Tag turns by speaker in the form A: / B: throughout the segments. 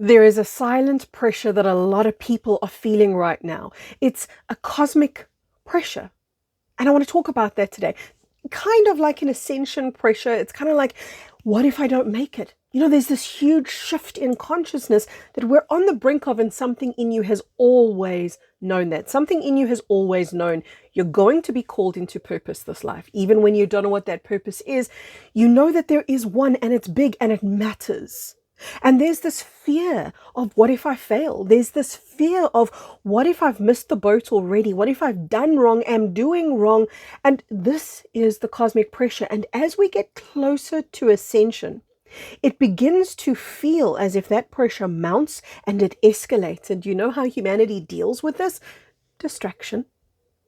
A: There is a silent pressure that a lot of people are feeling right now. It's a cosmic pressure. And I want to talk about that today. Kind of like an ascension pressure. It's kind of like, what if I don't make it? There's this huge shift in consciousness that we're on the brink of, and something in you has always known that. Something in you has always known you're going to be called into purpose this life. Even when you don't know what that purpose is, you know that there is one, and it's big and it matters. And there's this fear of what if I fail? There's this fear of what if I've missed the boat already? What if I've done wrong, am doing wrong? And this is the cosmic pressure. And as we get closer to ascension, it begins to feel as if that pressure mounts and it escalates. And you know how humanity deals with this? Distraction.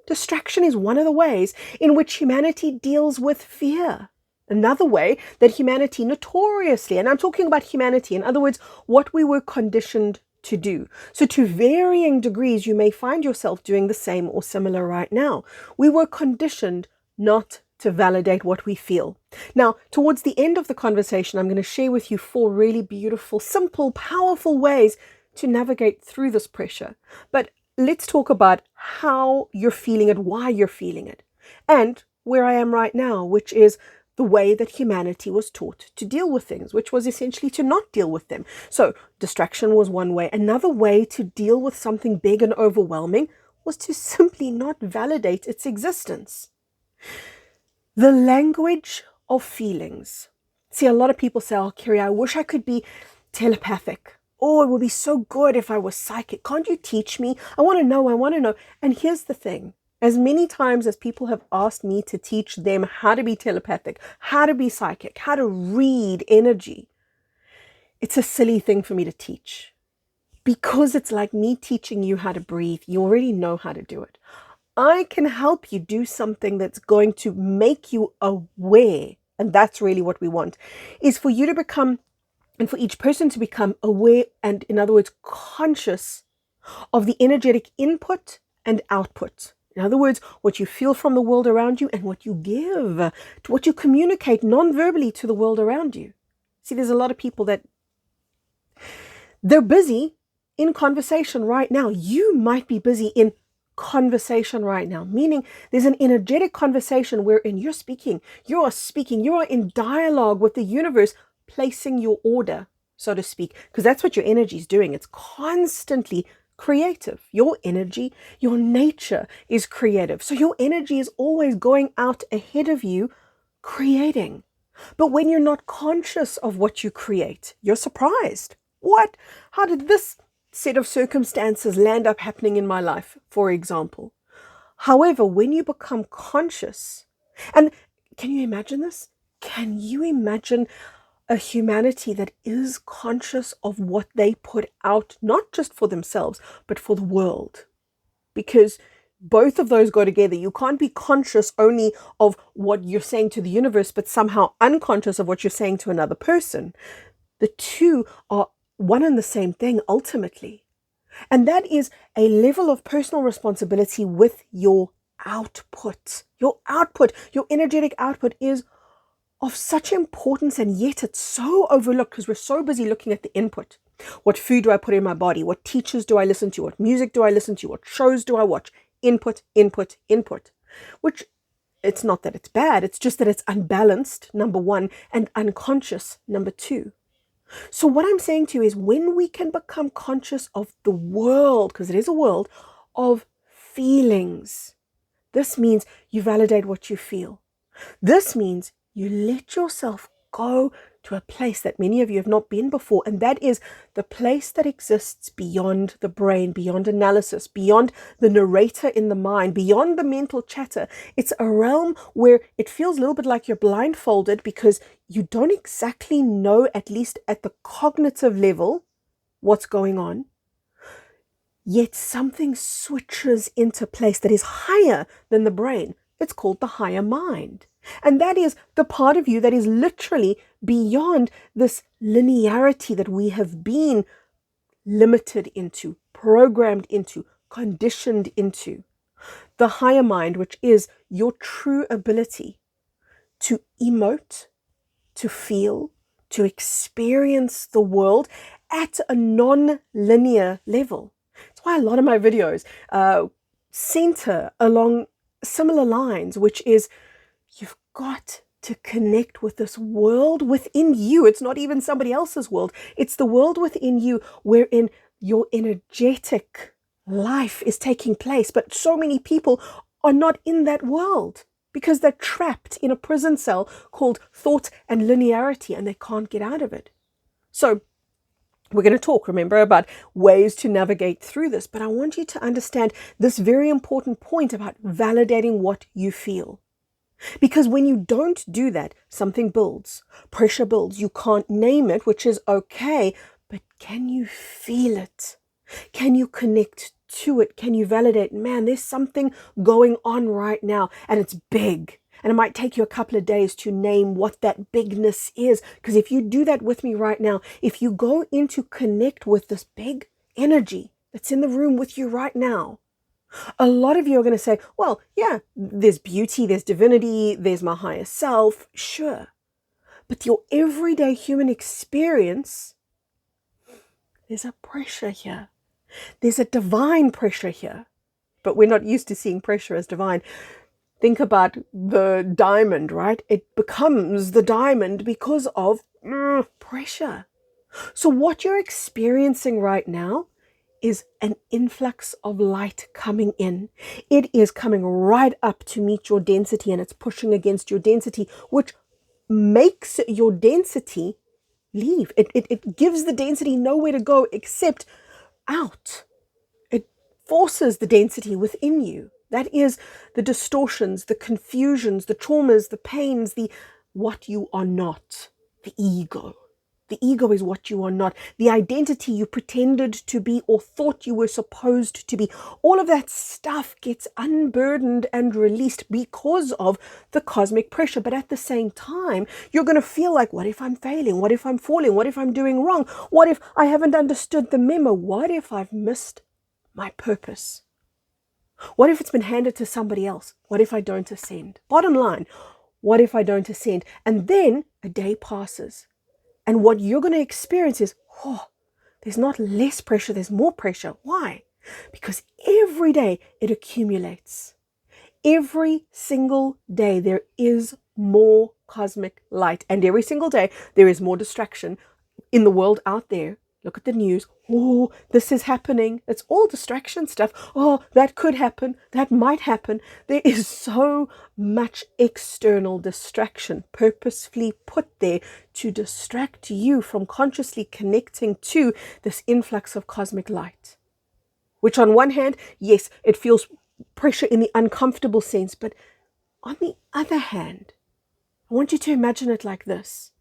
A: Distraction is one of the ways in which humanity deals with fear. Another way that humanity notoriously, and I'm talking about humanity, in other words, what we were conditioned to do. So to varying degrees, you may find yourself doing the same or similar right now. We were conditioned not to validate what we feel. Now, towards the end of the conversation, I'm going to share with you 4 really beautiful, simple, powerful ways to navigate through this pressure. But let's talk about how you're feeling it, why you're feeling it, and where I am right now, which is the way that humanity was taught to deal with things, which was essentially to not deal with them. So distraction was one way. Another way to deal with something big and overwhelming was to simply not validate its existence. The language of feelings. See, a lot of people say, oh, Kiri, I wish I could be telepathic. Oh, it would be so good if I was psychic. Can't you teach me? I want to know. And here's the thing. As many times as people have asked me to teach them how to be telepathic, how to be psychic, how to read energy, it's a silly thing for me to teach. Because it's like me teaching you how to breathe. You already know how to do it. I can help you do something that's going to make you aware. And that's really what we want, is for you to become, and for each person to become aware and, in other words, conscious of the energetic input and output. In other words, what you feel from the world around you and what you give, what you communicate non-verbally to the world around you. See, there's a lot of people that they're busy in conversation right now. You might be busy in conversation right now, meaning there's an energetic conversation wherein you're speaking, you are in dialogue with the universe, placing your order, so to speak, because that's what your energy is doing. It's constantly creative. Your energy, your nature is creative. So your energy is always going out ahead of you, creating. But when you're not conscious of what you create, you're surprised. What? How did this set of circumstances land up happening in my life, for example? However, when you become conscious, and can you imagine this? Can you imagine a humanity that is conscious of what they put out, not just for themselves, but for the world? Because both of those go together. You can't be conscious only of what you're saying to the universe, but somehow unconscious of what you're saying to another person. The two are one and the same thing ultimately. And that is a level of personal responsibility with your output. Your output, your energetic output is of such importance, and yet it's so overlooked because we're so busy looking at the input. What food do I put in my body? What teachers do I listen to? What music do I listen to? What shows do I watch? Input, input, input. Which, it's not that it's bad, it's just that it's unbalanced, number one, and unconscious, number two. So what I'm saying to you is, when we can become conscious of the world, because it is a world of feelings, this means you validate what you feel. This means you let yourself go to a place that many of you have not been before, and that is the place that exists beyond the brain, beyond analysis, beyond the narrator in the mind, beyond the mental chatter. It's a realm where it feels a little bit like you're blindfolded because you don't exactly know, at least at the cognitive level, what's going on. Yet something switches into place that is higher than the brain. It's called the higher mind. And that is the part of you that is literally beyond this linearity that we have been limited into, programmed into, conditioned into. The higher mind, which is your true ability to emote, to feel, to experience the world at a non-linear level. That's why a lot of my videos center along similar lines, which is you've got to connect with this world within you. It's not even somebody else's world. It's the world within you wherein your energetic life is taking place. But so many people are not in that world because they're trapped in a prison cell called thought and linearity, and they can't get out of it. So we're going to talk, remember, about ways to navigate through this. But I want you to understand this very important point about validating what you feel. Because when you don't do that, something builds, pressure builds. You can't name it, which is okay, but can you feel it? Can you connect to it? Can you validate, man, there's something going on right now and it's big. And it might take you a couple of days to name what that bigness is. Because if you do that with me right now, if you go into connect with this big energy that's in the room with you right now, a lot of you are going to say, well, yeah, there's beauty, there's divinity, there's my higher self, sure. But your everyday human experience, there's a pressure here. There's a divine pressure here. But we're not used to seeing pressure as divine. Think about the diamond, right? It becomes the diamond because of pressure. So what you're experiencing right now is an influx of light coming in. It is coming right up to meet your density, and it's pushing against your density, which makes your density leave. It gives the density nowhere to go except out. It forces the density within you. That is the distortions, the confusions, the traumas, the pains, the what you are not, the ego. The ego is what you are not. The identity you pretended to be or thought you were supposed to be. All of that stuff gets unburdened and released because of the cosmic pressure. But at the same time, you're going to feel like, what if I'm failing? What if I'm falling? What if I'm doing wrong? What if I haven't understood the memo? What if I've missed my purpose? What if it's been handed to somebody else? What if I don't ascend? Bottom line, what if I don't ascend? And then a day passes. And what you're going to experience is, there's not less pressure, there's more pressure. Why? Because every day it accumulates. Every single day there is more cosmic light. And every single day there is more distraction in the world out there. Look at the news. Oh, this is happening. It's all distraction stuff. Oh, that could happen. That might happen. There is so much external distraction purposefully put there to distract you from consciously connecting to this influx of cosmic light. Which on one hand, yes, it feels pressure in the uncomfortable sense. But on the other hand, I want you to imagine it like this.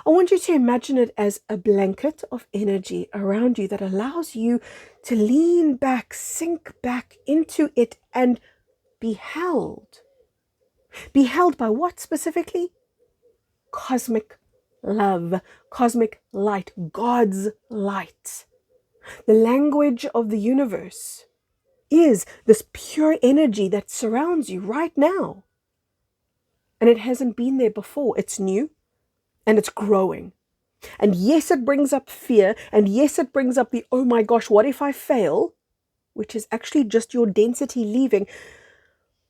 A: I want you to imagine it as a blanket of energy around you that allows you to lean back, sink back into it and be held. Be held by what specifically? Cosmic love, cosmic light, God's light. The language of the universe is this pure energy that surrounds you right now. And it hasn't been there before. It's new. And it's growing. And yes, it brings up fear. And yes, it brings up the, oh my gosh, what if I fail? Which is actually just your density leaving.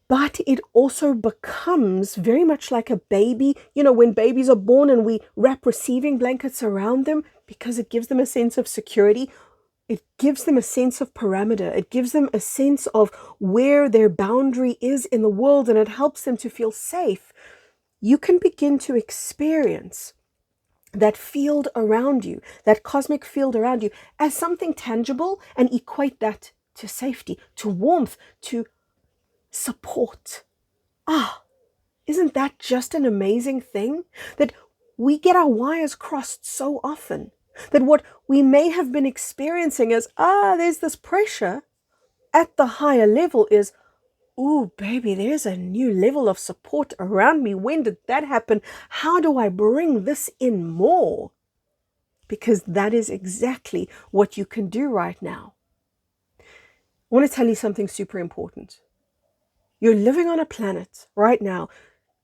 A: But it also becomes very much like a baby. You know, when babies are born and we wrap receiving blankets around them because it gives them a sense of security. It gives them a sense of parameter. It gives them a sense of where their boundary is in the world, and it helps them to feel safe. You can begin to experience that field around you, that cosmic field around you, as something tangible and equate that to safety, to warmth, to support. Isn't that just an amazing thing? That we get our wires crossed so often. That what we may have been experiencing as, there's this pressure at the higher level is, ooh, baby, there's a new level of support around me. When did that happen? How do I bring this in more? Because that is exactly what you can do right now. I want to tell you something super important. You're living on a planet right now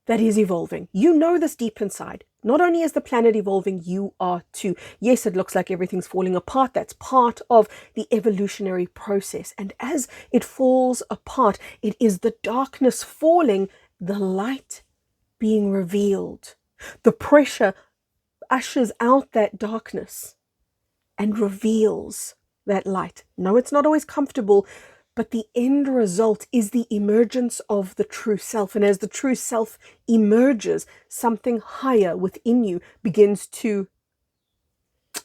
A: that is evolving. You know this deep inside. Not only is the planet evolving, you are too. Yes, it looks like everything's falling apart. That's part of the evolutionary process. And as it falls apart, it is the darkness falling, the light being revealed. The pressure ushers out that darkness and reveals that light. No, it's not always comfortable, but the end result is the emergence of the true self. And as the true self emerges, something higher within you begins to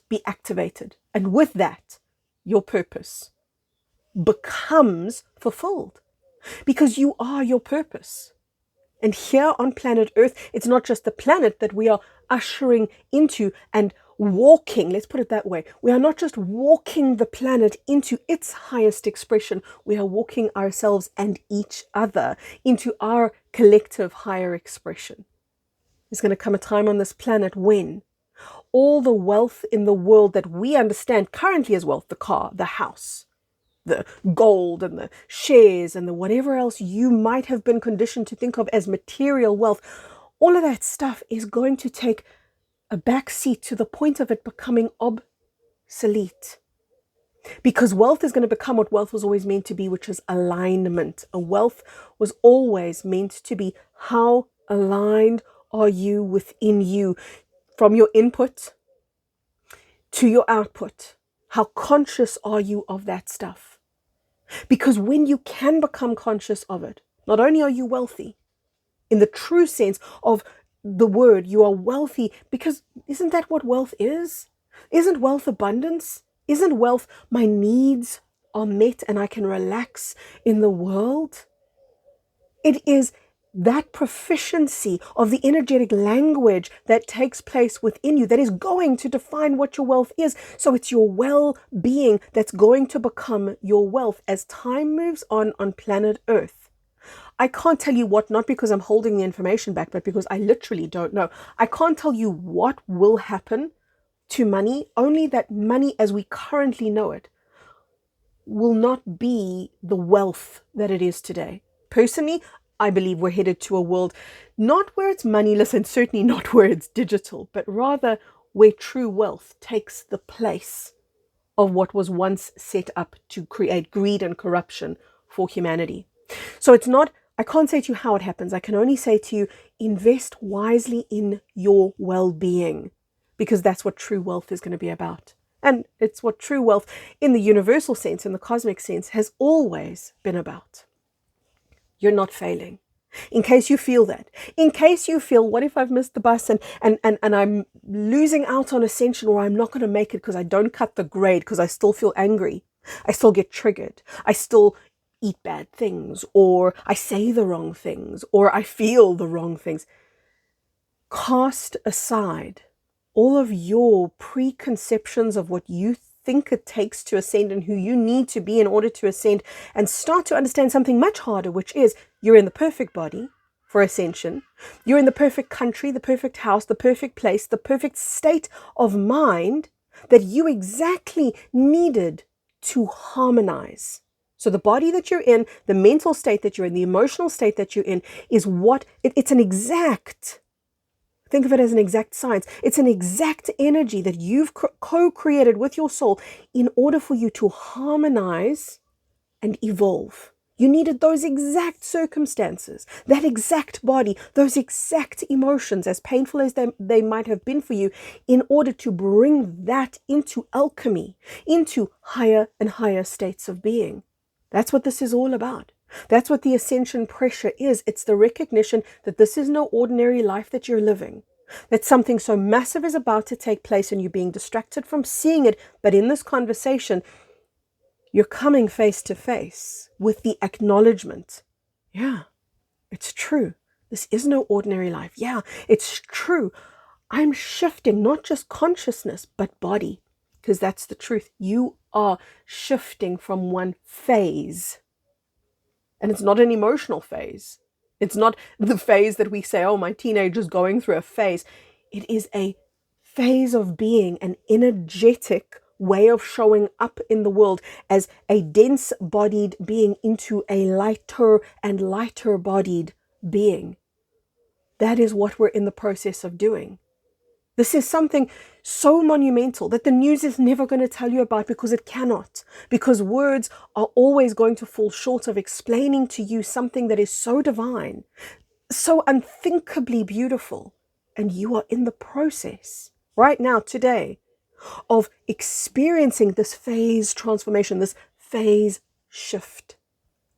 A: be activated. And with that, your purpose becomes fulfilled because you are your purpose. And here on planet Earth, it's not just the planet that we are ushering into and walking, let's put it that way. We are not just walking the planet into its highest expression, we are walking ourselves and each other into our collective higher expression. There's going to come a time on this planet when all the wealth in the world that we understand currently as wealth, the car, the house, the gold and the shares and the whatever else you might have been conditioned to think of as material wealth, all of that stuff is going to take a back seat to the point of it becoming obsolete. Because wealth is going to become what wealth was always meant to be, which is alignment. A wealth was always meant to be how aligned are you within you, from your input to your output. How conscious are you of that stuff? Because when you can become conscious of it, not only are you wealthy, in the true sense of the word, you are wealthy because isn't that what wealth is? Isn't wealth abundance? Isn't wealth my needs are met and I can relax in the world? It is that proficiency of the energetic language that takes place within you that is going to define what your wealth is. So it's your well-being that's going to become your wealth as time moves on planet Earth. I can't tell you what, not because I'm holding the information back, but because I literally don't know. I can't tell you what will happen to money, only that money as we currently know it will not be the wealth that it is today. Personally, I believe we're headed to a world not where it's moneyless and certainly not where it's digital, but rather where true wealth takes the place of what was once set up to create greed and corruption for humanity. So it's not, I can't say to you how it happens. I can only say to you, invest wisely in your well-being, because that's what true wealth is going to be about. And it's what true wealth in the universal sense, in the cosmic sense, has always been about. You're not failing. In case you feel that. In case you feel, what if I've missed the bus and I'm losing out on Ascension, or I'm not going to make it because I don't cut the grade because I still feel angry. I still get triggered. I still eat bad things, or I say the wrong things, or I feel the wrong things. Cast aside all of your preconceptions of what you think it takes to ascend and who you need to be in order to ascend, and start to understand something much harder, which is you're in the perfect body for ascension. You're in the perfect country, the perfect house, the perfect place, the perfect state of mind that you exactly needed to harmonize. So the body that you're in, the mental state that you're in, the emotional state that you're in is what, it's an exact, think of it as an exact science. It's an exact energy that you've co-created with your soul in order for you to harmonize and evolve. You needed those exact circumstances, that exact body, those exact emotions, as painful as they might have been for you, in order to bring that into alchemy, into higher and higher states of being. That's what this is all about. That's what the ascension pressure is. It's the recognition that this is no ordinary life that you're living, that something so massive is about to take place and you're being distracted from seeing it. But in this conversation, you're coming face to face with the acknowledgement. Yeah, it's true. This is no ordinary life. Yeah, it's true. I'm shifting not just consciousness, but body, because that's the truth. You are shifting from one phase. And it's not an emotional phase. It's not the phase that we say, oh, my teenager's going through a phase. It is a phase of being, an energetic way of showing up in the world as a dense-bodied being into a lighter and lighter-bodied being. That is what we're in the process of doing. This is something so monumental that the news is never going to tell you about, because it cannot. Because words are always going to fall short of explaining to you something that is so divine, so unthinkably beautiful. And you are in the process right now, today, of experiencing this phase transformation, this phase shift.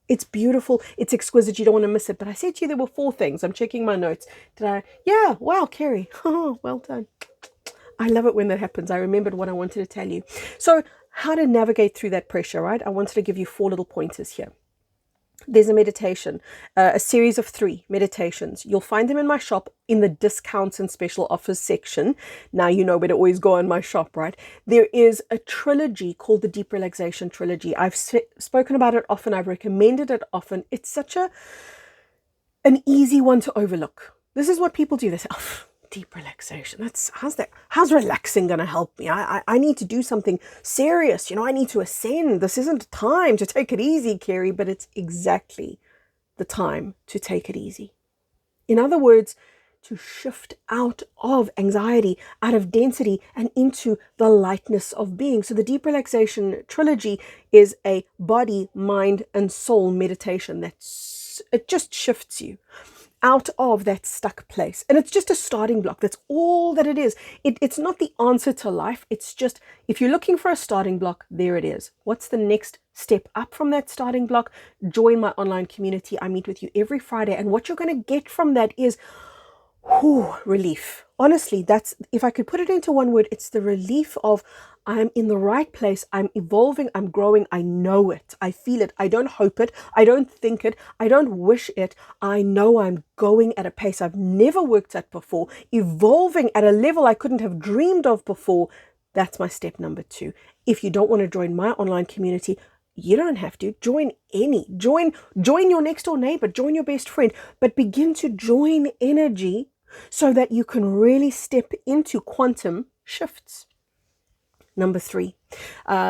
A: It's beautiful. It's exquisite. You don't want to miss it. But I said to you there were 4 things. I'm checking my notes. Did I? Yeah. Wow, Kerry. Oh, well done. I love it when that happens. I remembered what I wanted to tell you. So how to navigate through that pressure, right? I wanted to give you 4 little pointers here. There's a meditation, a series of 3 meditations. You'll find them in my shop in the discounts and special offers section. Now you know where to always go in my shop, right? There is a trilogy called the Deep Relaxation Trilogy. I've spoken about it often. I've recommended it often. It's such an easy one to overlook. This is what people do. They say, oh, deep relaxation. How's relaxing going to help me? I need to do something serious. I need to ascend. This isn't time to take it easy, Kerry, but it's exactly the time to take it easy. In other words, to shift out of anxiety, out of density, and into the lightness of being. So the Deep Relaxation Trilogy is a body, mind, and soul meditation it just shifts you out of that stuck place. And it's just a starting block. That's all that it is. It's not the answer to life. It's just, if you're looking for a starting block, there it is. What's the next step up from that starting block? Join my online community. I meet with you every Friday. And what you're going to get from that is relief. Honestly, if I could put it into one word, it's the relief of, I'm in the right place. I'm evolving. I'm growing. I know it. I feel it. I don't hope it. I don't think it. I don't wish it. I know I'm going at a pace I've never worked at before, evolving at a level I couldn't have dreamed of before. That's my step number 2. If you don't want to join my online community, you don't have to. Join your next door neighbor, join your best friend, but begin to join energy so that you can really step into quantum shifts. Number 3,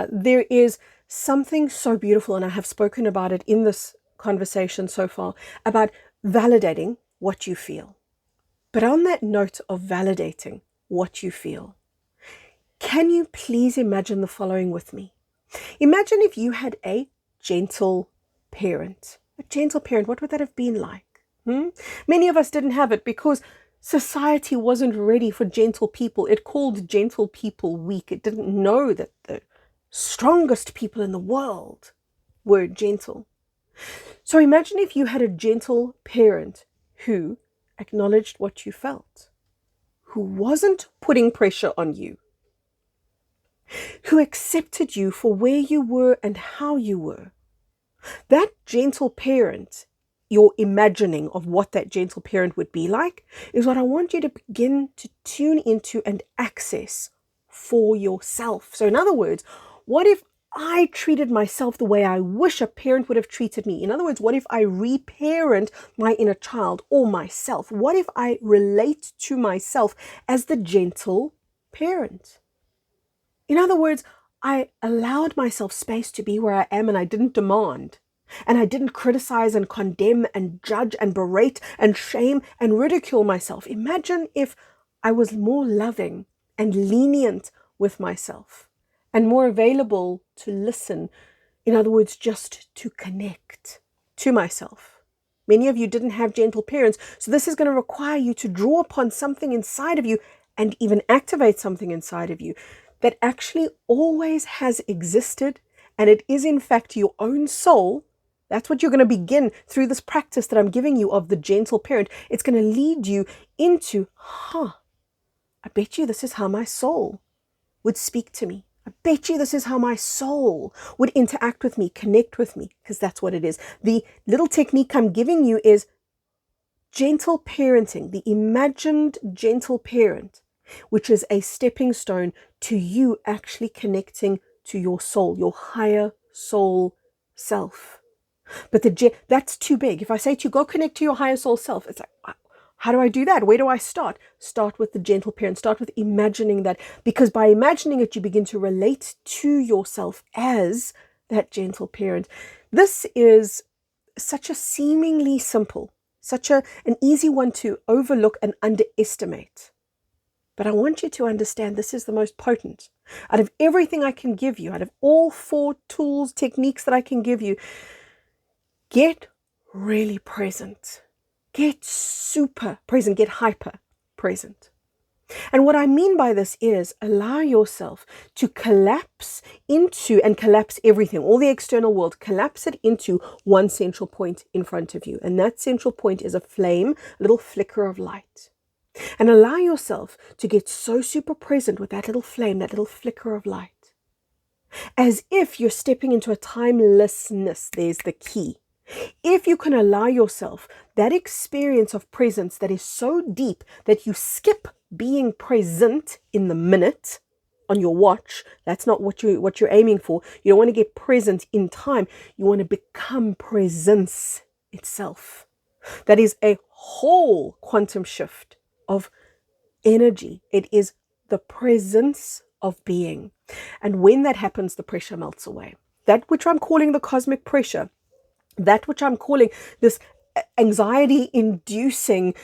A: there is something so beautiful, and I have spoken about it in this conversation so far, about validating what you feel. But on that note of validating what you feel, can you please imagine the following with me? Imagine if you had a gentle parent. A gentle parent, what would that have been like? Many of us didn't have it because society wasn't ready for gentle people. It called gentle people weak. It didn't know that the strongest people in the world were gentle. So imagine if you had a gentle parent who acknowledged what you felt, who wasn't putting pressure on you, who accepted you for where you were and how you were. That gentle parent, your imagining of what that gentle parent would be like, is what I want you to begin to tune into and access for yourself. So in other words, what if I treated myself the way I wish a parent would have treated me? In other words, what if I reparent my inner child or myself? What if I relate to myself as the gentle parent? In other words, I allowed myself space to be where I am, and I didn't demand. And I didn't criticize and condemn and judge and berate and shame and ridicule myself. Imagine if I was more loving and lenient with myself and more available to listen. In other words, just to connect to myself. Many of you didn't have gentle parents, so this is going to require you to draw upon something inside of you and even activate something inside of you that actually always has existed, and it is in fact your own soul. That's what you're going to begin through this practice that I'm giving you of the gentle parent. It's going to lead you into, I bet you this is how my soul would speak to me. I bet you this is how my soul would interact with me, connect with me, because that's what it is. The little technique I'm giving you is gentle parenting, the imagined gentle parent, which is a stepping stone to you actually connecting to your soul, your higher soul self. But that's too big. If I say to you, go connect to your higher soul self, it's like, how do I do that? Where do I start? Start with the gentle parent. Start with imagining that, because by imagining it, you begin to relate to yourself as that gentle parent. This is such a seemingly simple, such an easy one to overlook and underestimate. But I want you to understand this is the most potent. Out of everything I can give you, out of all 4 tools, techniques that I can give you, get really present. Get super present. Get hyper present. And what I mean by this is allow yourself to collapse into and collapse everything, all the external world, collapse it into one central point in front of you. And that central point is a flame, a little flicker of light. And allow yourself to get so super present with that little flame, that little flicker of light. As if you're stepping into a timelessness. There's the key. If you can allow yourself that experience of presence that is so deep that you skip being present in the minute on your watch, that's not what you're aiming for. You don't want to get present in time. You want to become presence itself. That is a whole quantum shift of energy. It is the presence of being. And when that happens, the pressure melts away. That which I'm calling the cosmic pressure, that which I'm calling this anxiety-inducing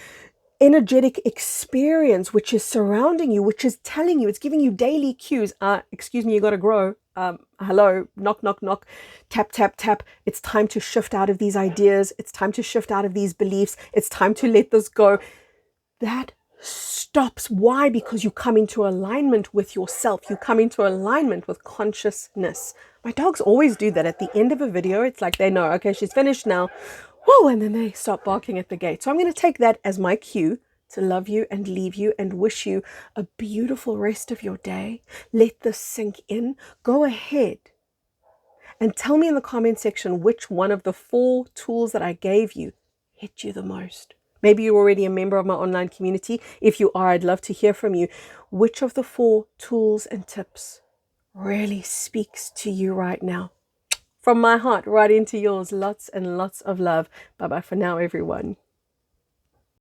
A: energetic experience which is surrounding you, which is telling you, it's giving you daily cues. Excuse me, you got to grow. Hello, knock, knock, knock, tap, tap, tap. It's time to shift out of these ideas. It's time to shift out of these beliefs. It's time to let this go. That stops. Why? Because you come into alignment with yourself. You come into alignment with consciousness. My dogs always do that at the end of a video. It's like they know, okay, she's finished now. Whoa, and then they stop barking at the gate. So I'm going to take that as my cue to love you and leave you and wish you a beautiful rest of your day. Let this sink in. Go ahead and tell me in the comment section which one of the 4 tools that I gave you hit you the most. Maybe you're already a member of my online community. If you are, I'd love to hear from you. Which of the 4 tools and tips really speaks to you right now? From my heart right into yours, lots and lots of love. Bye-bye for now, everyone.